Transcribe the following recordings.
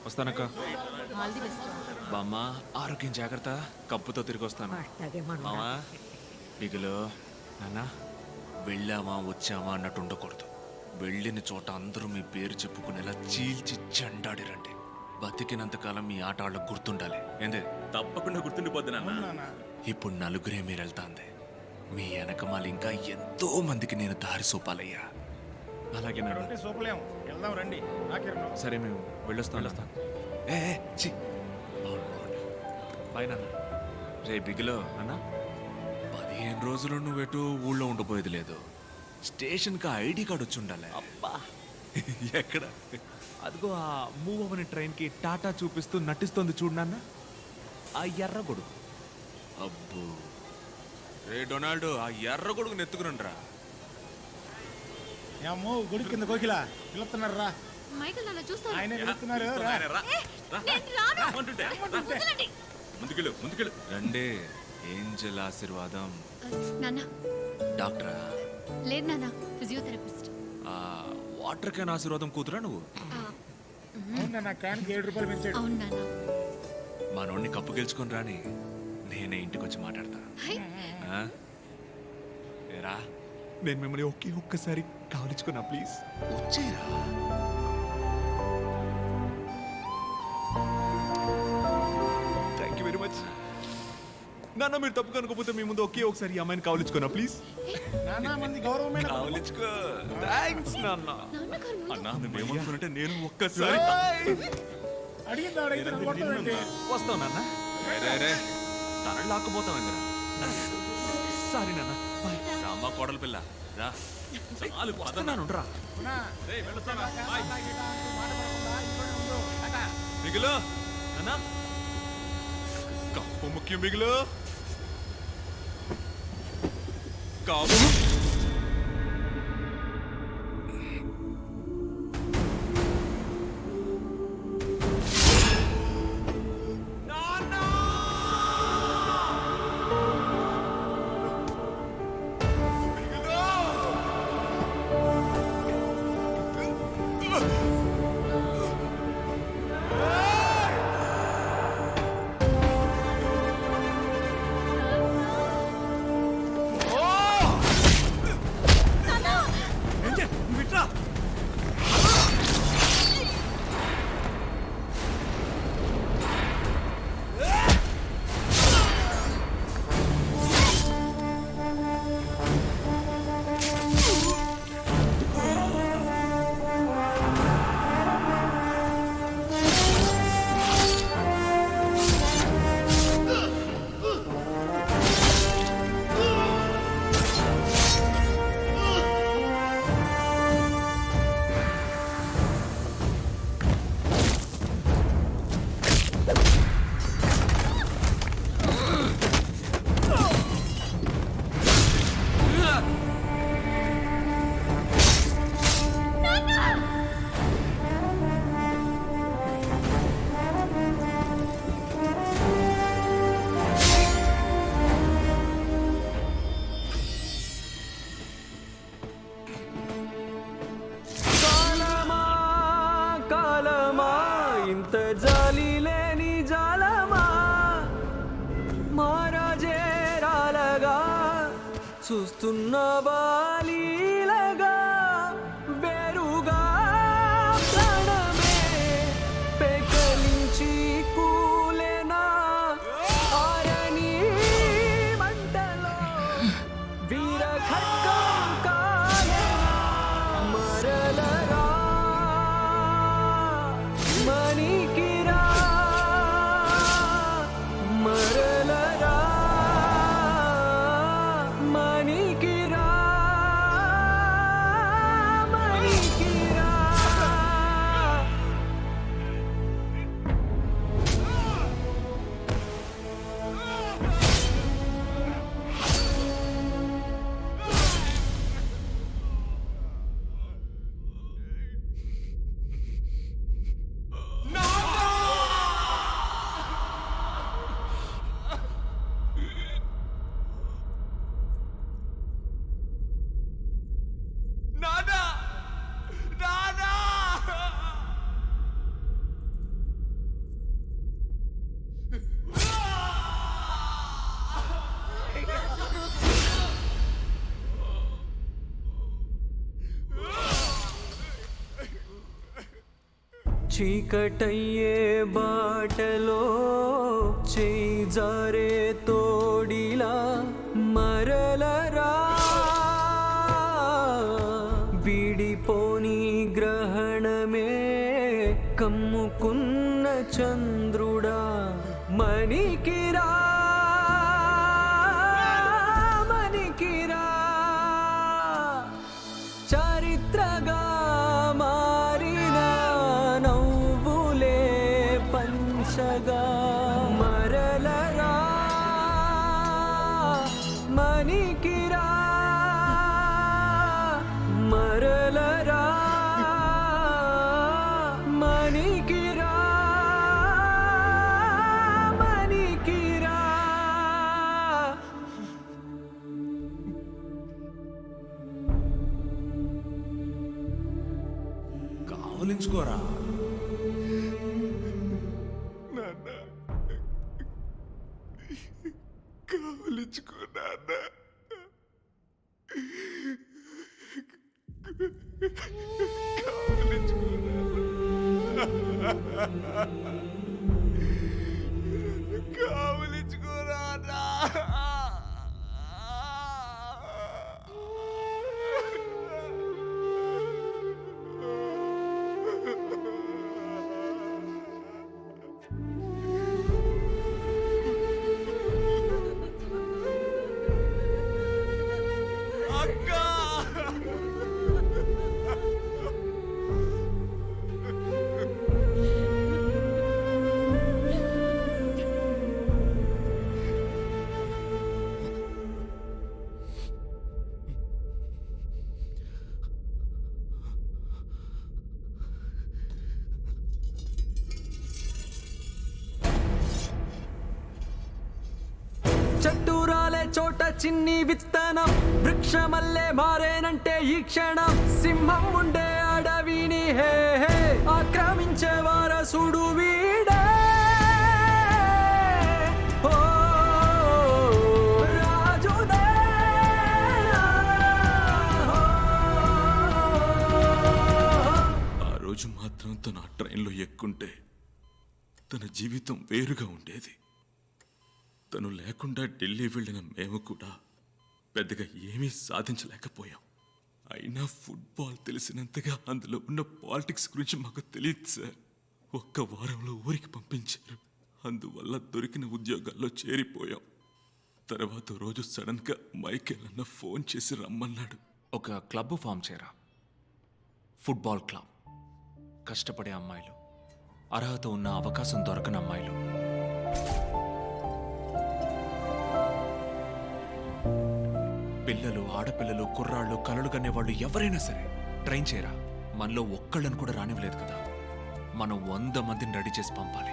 వస్తానక్క. All the best. బామ్మ ఆరోగ్యం జాగ్రత్త, కప్పుతో తిరిగి వస్తాను. అట్లాగే మామా బిగులు నాన్న, వెళ్ళామా వచ్చామా అన్నట్టు ఉండకూడదు. వెళ్ళిన చోట అందరూ మీ పేరు చెప్పుకునేలా చీల్చి చెండాడిరండి. బతికినంతకాలం మీ ఆట వాళ్ళకు గుర్తుండాలి. ఏందే? తప్పకుండా గుర్తుండిపోద్ది నాన్న. ఇప్పుడు నలుగురే మీరు వెళ్తాంది. మీ వెనకమాల ఇంకా ఎంతో మందికి నేను దారి చూపాలయ్యా. అలాగే వెళ్దాం రండి. సరే మేము వెళ్ళొస్తాం. ఏ చి బాయ్ నాన్న. రే బిగులో అన్న, 15 రోజులు నువ్వెటు ఊళ్ళో ఉండిపోయేది లేదు. స్టేషన్కి ఐడి కార్డు వచ్చి ఉండాలి. అబ్బా, ఎక్కడ? అదిగో ఆ మూవ్ అవని ట్రైన్కి టాటా చూపిస్తూ నటిస్తోంది చూడు నాన్న, ఆ ఎర్ర గొడుగు. అబ్బో రే డొనాల్డ్, ఆ ఎర్ర గొడుగు నెత్తుకురండ్రా. ఏమో గుడి కింద కోకిలా పిలుస్తున్నారా? మైకల్ నన్ను చూస్తాను. ఆయన పిలుస్తున్నారు. ముందుకెళ్ళు. రండే ఏంజల్ ఆశీర్వాదం. నాన్న డాక్టరా? లేదు నాన్న, ఫిజియోథెరపిస్ట్. వాటర్ క్యాన్ ఆశీర్వాదం కూతురా నువ్వు? అవునా, నా క్యాన్కి 7 రూపాయలు పెంచాడు. అవును నాన్న. మా నోడిని కప్పు గెలుచుకొని రాని, నేనే ఇంటికి వచ్చి మాట్లాడతా. ఆ? ఏరా, నేను మిమ్మల్ని ఒక్కసారి కావలించుకున్నా, ప్లీజ్ వచ్చేరా. థ్యాంక్ యూ వెరీ మచ్ నాన్న. మీరు తప్పు కనుకోపోతే మీ ముందు ఒకసారి ఈ అమ్మాయిని కావలించుకున్నా, ప్లీజ్. నానా మంది గౌరవమైన కావలించుకో. థ్యాంక్స్ నాన్న. నాన్నగారు ముందు- అన్నా నువ్వేమనుకున్నట్టే నేను ఒక్కసారి అడిగింది వస్తావు నాన్న. తనని లాక్కుపోతావు ఇంద్ర. సారీ నాన్న. బాయ్. రామ్మ కోడలు పిల్ల రా. చాలు వస్తున్నాను రా. మిగులు నాన్న, కప్పు ముఖ్యం మిగులు. కాపు జాలి లేని జాలమా, మారాజే రాలగా చూస్తున్న బాలీలగా, వేరుగా ప్రాణమే పెకలించి కూలెనా ఆరని మంటలో వీర ఖడ్గం కాలెనా మరలరా మణికిరా మరలరా మణికిరా. చీకటయ్యే బాటలో చేయి జారే తోడిలా మరలరా విడిపోని గ్రహణమే కమ్ముకున్న చంద్రుడా మణికిరా మణికిరా చారిత్రగా మారిన నవ్వులే పంచగా మరలరా మణికిరా మరలరా మణికిరా మణికిరా కావలించుకోరా. చట్టూరాలే చోట చిన్ని విత్తనం వృక్షమల్లే మారేనంటే ఈ క్షణం సింహం ఉండే అడవిని హే హే ఆక్రమించే వారసుడు వీడే ఓ రాజుదే ఆ రోజు మాత్రం తను ఆ ట్రైన్లో ఎక్కుంటే తన జీవితం వేరుగా ఉండేది. తను లేకుండా ఢిల్లీ వెళ్ళిన మేము కూడా పెద్దగా ఏమీ సాధించలేకపోయాం. అయినా ఫుట్బాల్ తెలిసినంతగా అందులో ఉన్న పాలిటిక్స్ గురించి మాకు తెలియదు సార్. ఒక్క వారంలో ఊరికి పంపించారు. అందువల్ల దొరికిన ఉద్యోగాల్లో చేరిపోయాం. తర్వాత రోజు సడన్గా మైకేల్ అన్న ఫోన్ చేసి రమ్మన్నాడు. ఒక క్లబ్ ఫామ్ చేయరా, ఫుట్బాల్ క్లబ్. కష్టపడే అమ్మాయిలు, అర్హత ఉన్న అవకాశం దొరకని అమ్మాయిలు, పిల్లలు, ఆడపిల్లలు, కుర్రాళ్ళు, కలలు కనేవాళ్ళు ఎవరైనా సరే ట్రైన్ చేయరా. మనలో ఒక్కళ్ళని కూడా రానివ్వలేదు కదా. మనం 100 మందిని రెడీ చేసి పంపాలి.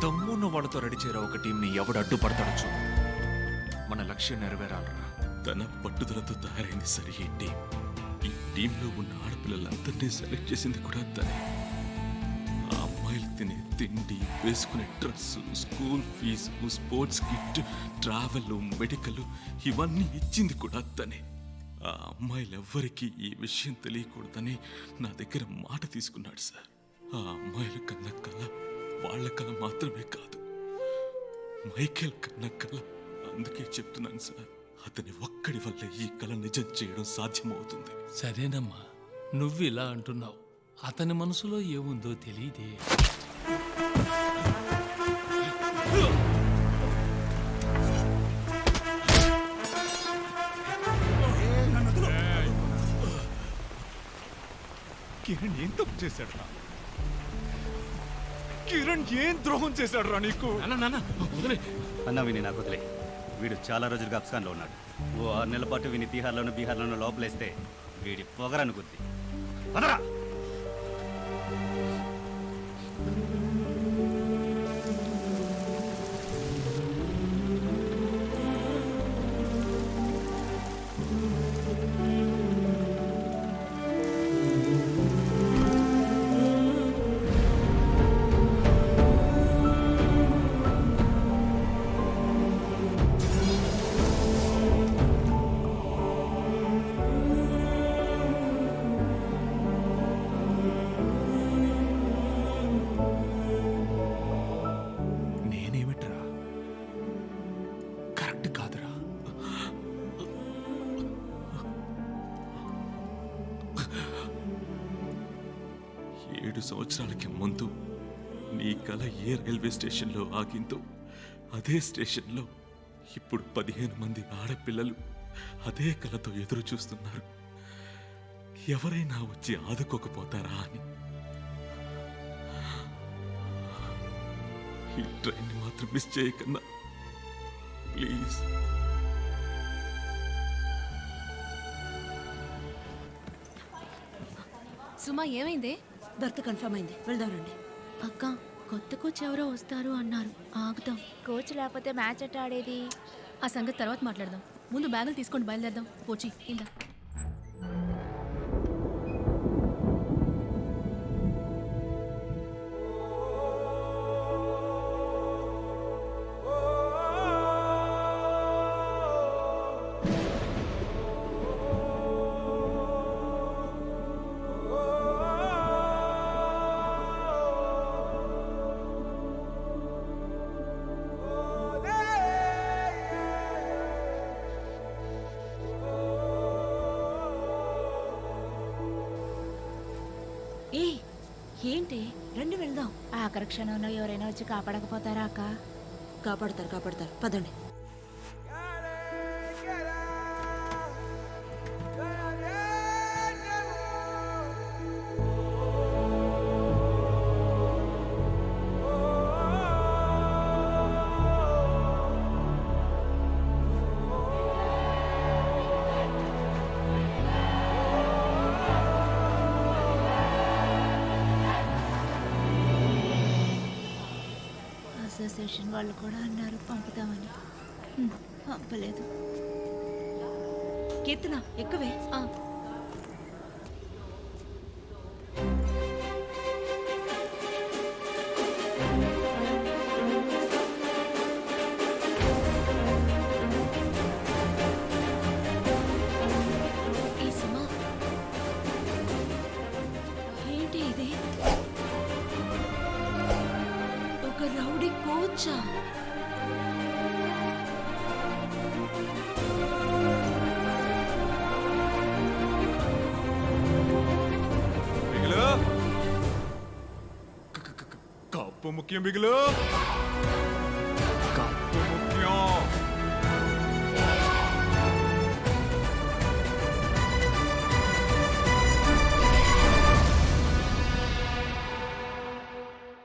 దమ్మున్న వాళ్ళతో రెడీ చేయరా ఒక టీంని. ఎవడు అడ్డుపడతాడు చూడు. మన లక్ష్యం నెరవేరాలరా. తన పట్టుదలతో తయారైంది సరే ఈ టీం. ఈ టీంలో ఉన్న ఆడపిల్లలందరినీ సెలెక్ట్ చేసింది కూడా తనే. ఆ అమ్మాయిలు తినే తిండి, వేసుకునే dress, school fees, sports kit, travel, medical ఇవన్నీ ఇచ్చింది కూడా తనే. ఆ అమ్మాయిలెవ్వరికీ ఈ విషయం తెలియకూడదని నా దగ్గర మాట తీసుకున్నాడు సార్. ఆ అమ్మాయిల కన్న కళ వాళ్ళ కళ మాత్రమే కాదు, మైకేల్ కన్న కళ. అందుకే చెప్తున్నాను సార్, అతని ఒక్కడి వల్ల ఈ కళ నిజం చేయడం సాధ్యమవుతుంది. సరేనమ్మా, నువ్వు ఇలా అంటున్నావు. అతని మనసులో ఏముందో తెలియదే. కిరణ్ ఏం తప్పు చేశాడు రా? కిరణ్ ఏం ద్రోహం చేశాడు రా నీకు? అన్న విని నాకు వదిలే. వీడు చాలా రోజులుగా అఫ్ఘాన్లో ఉన్నాడు. ఓ 6 నెలల పాటు విని తిహార్లోనూ బీహార్లోనూ లోపలేస్తే వీడి పొగరను గుద్ది వదరా. 7 సంవత్సరాలకి ముందు నీ కల ఏ రైల్వే స్టేషన్లో ఆగిందో అదే స్టేషన్లో ఇప్పుడు 15 మంది ఆడపిల్లలు అదే కలతో ఎదురు చూస్తున్నారు. ఎవరైనా వచ్చి ఆదుకోకపోతారా అని. ఈ ట్రైన్ మాత్రం మిస్ చేయకన్నా ప్లీజ్. సుమా ఏమైంది? బర్త్ కన్ఫర్మ్ అయింది, వెళ్దాం రండి. అక్క కొత్త కోచ్ ఎవరో వస్తారు అన్నారు, ఆగుదాం. కోచ్ లేకపోతే మ్యాచ్ ఎట్ట ఆడేది? ఆ సంగతి తర్వాత మాట్లాడదాం. ముందు బ్యాగులు తీసుకొని బయలుదేరదాం. పోచి ఇందా. ఏ ఏంటి, రండి వెళ్దాం. ఆఖరి క్షణంలో ఎవరైనా వచ్చి కాపాడకపోతారా అక్క? కాపాడతారు కాపాడతారు, పదండి. అసోసియేషన్ వాళ్ళు కూడా అన్నారు పంపుతామని. పంపలేదు. కీర్తన ఎక్కువే. ఈ సుమా ఏంటి ఇది? ఒక రౌడీ కోచా? బిగులు కప్పు ముఖ్యం బిగులు.